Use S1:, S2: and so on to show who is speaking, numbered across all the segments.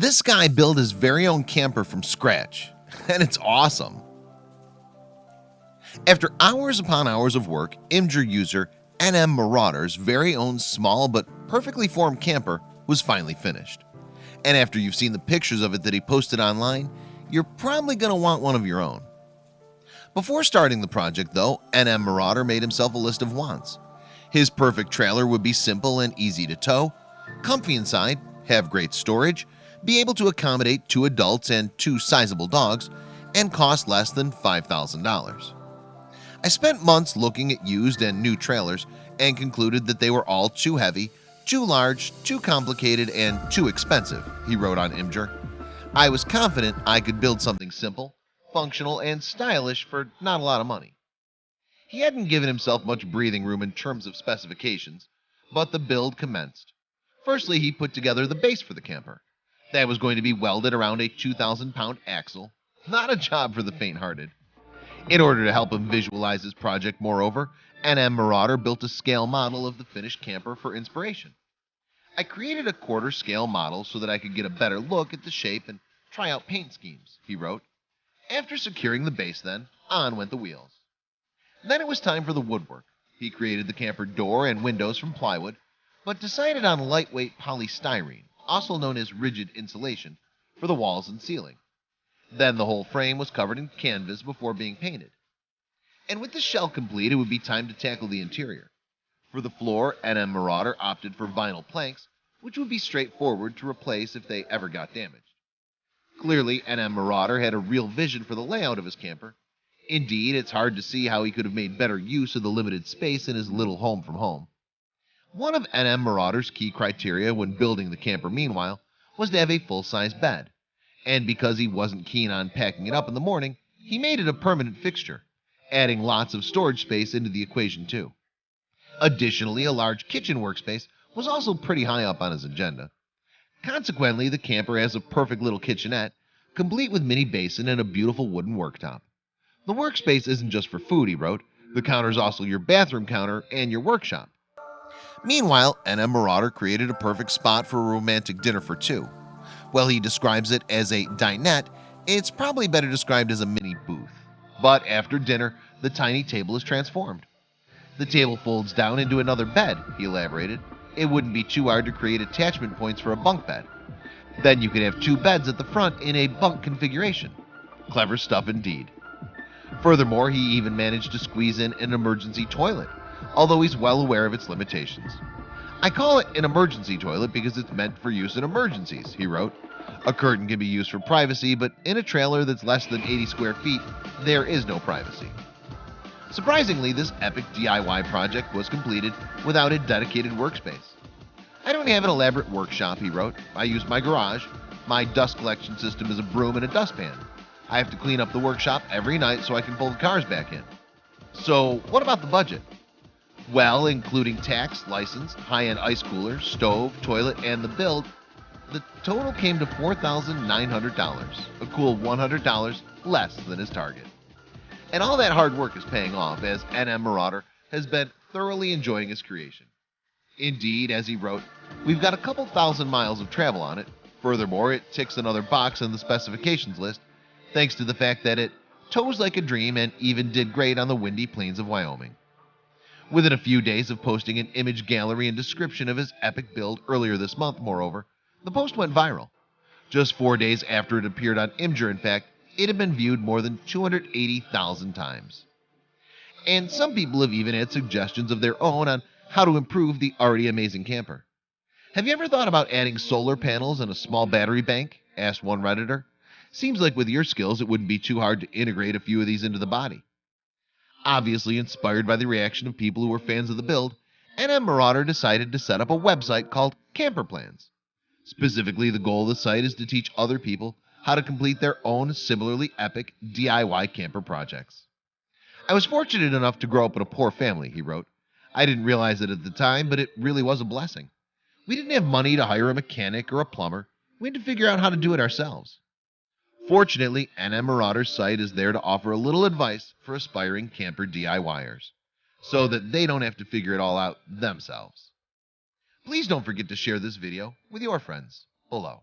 S1: This guy built his very own camper from scratch, and it's awesome. After hours upon hours of work, Imgur user NM Marauder's very own small but perfectly formed camper was finally finished. And after you've seen the pictures of it that he posted online, you're probably going to want one of your own. Before starting the project though, NM Marauder made himself a list of wants. His perfect trailer would be simple and easy to tow, comfy inside, have great storage, be able to accommodate 2 adults and 2 sizable dogs, and cost less than $5,000. I spent months looking at used and new trailers and concluded that they were all too heavy, too large, too complicated, and too expensive, he wrote on Imgur. I was confident I could build something simple, functional, and stylish for not a lot of money. He hadn't given himself much breathing room in terms of specifications, but the build commenced. Firstly, he put together the base for the camper. That was going to be welded around a 2,000-pound axle, not a job for the faint-hearted. In order to help him visualize his project, moreover, NM Marauder built a scale model of the finished camper for inspiration. I created a quarter-scale model so that I could get a better look at the shape and try out paint schemes, he wrote. After securing the base then, on went the wheels. Then it was time for the woodwork. He created the camper door and windows from plywood, but decided on lightweight polystyrene, also known as rigid insulation, for the walls and ceiling. Then the whole frame was covered in canvas before being painted. And with the shell complete, it would be time to tackle the interior. For the floor, NM Marauder opted for vinyl planks, which would be straightforward to replace if they ever got damaged. Clearly, NM Marauder had a real vision for the layout of his camper. Indeed, it's hard to see how he could have made better use of the limited space in his little home from home. One of NM Marauder's key criteria when building the camper, meanwhile, was to have a full-size bed. And because he wasn't keen on packing it up in the morning, he made it a permanent fixture, adding lots of storage space into the equation too. Additionally, a large kitchen workspace was also pretty high up on his agenda. Consequently, the camper has a perfect little kitchenette, complete with mini basin and a beautiful wooden worktop. The workspace isn't just for food, he wrote. The counter is also your bathroom counter and your workshop. Meanwhile, NM Marauder created a perfect spot for a romantic dinner for 2. While he describes it as a dinette, it's probably better described as a mini booth. But after dinner, the tiny table is transformed. The table folds down into another bed, he elaborated. It wouldn't be too hard to create attachment points for a bunk bed. Then you could have 2 beds at the front in a bunk configuration. Clever stuff indeed. Furthermore, he even managed to squeeze in an emergency toilet, although he's well aware of its limitations. I call it an emergency toilet because it's meant for use in emergencies, he wrote. A curtain can be used for privacy, but in a trailer that's less than 80 square feet, there is no privacy. Surprisingly, this epic DIY project was completed without a dedicated workspace. I don't have an elaborate workshop, he wrote. I use my garage. My dust collection system is a broom and a dustpan. I have to clean up the workshop every night so I can pull the cars back in. So, what about the budget? Well, including tax, license, high-end ice cooler, stove, toilet, and the build, the total came to $4,900, a cool $100 less than his target. And all that hard work is paying off, as NM Marauder has been thoroughly enjoying his creation. Indeed, as he wrote, we've got a couple thousand miles of travel on it. Furthermore, it ticks another box on the specifications list, thanks to the fact that it tows like a dream and even did great on the windy plains of Wyoming. Within a few days of posting an image gallery and description of his epic build earlier this month, moreover, the post went viral. Just 4 days after it appeared on Imgur, in fact, it had been viewed more than 280,000 times. And some people have even had suggestions of their own on how to improve the already amazing camper. Have you ever thought about adding solar panels and a small battery bank? Asked one Redditor. Seems like with your skills it wouldn't be too hard to integrate a few of these into the body. Obviously inspired by the reaction of people who were fans of the build, NM Marauder decided to set up a website called Camper Plans. Specifically, the goal of the site is to teach other people how to complete their own similarly epic DIY camper projects. I was fortunate enough to grow up in a poor family, he wrote. I didn't realize it at the time, but it really was a blessing. We didn't have money to hire a mechanic or a plumber. We had to figure out how to do it ourselves. Fortunately, NM Marauder's site is there to offer a little advice for aspiring camper DIYers, so that they don't have to figure it all out themselves. Please don't forget to share this video with your friends below.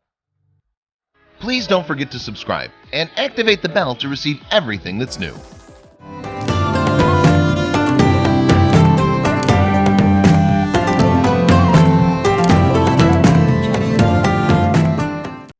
S1: Please don't forget to subscribe and activate the bell to receive everything that's new.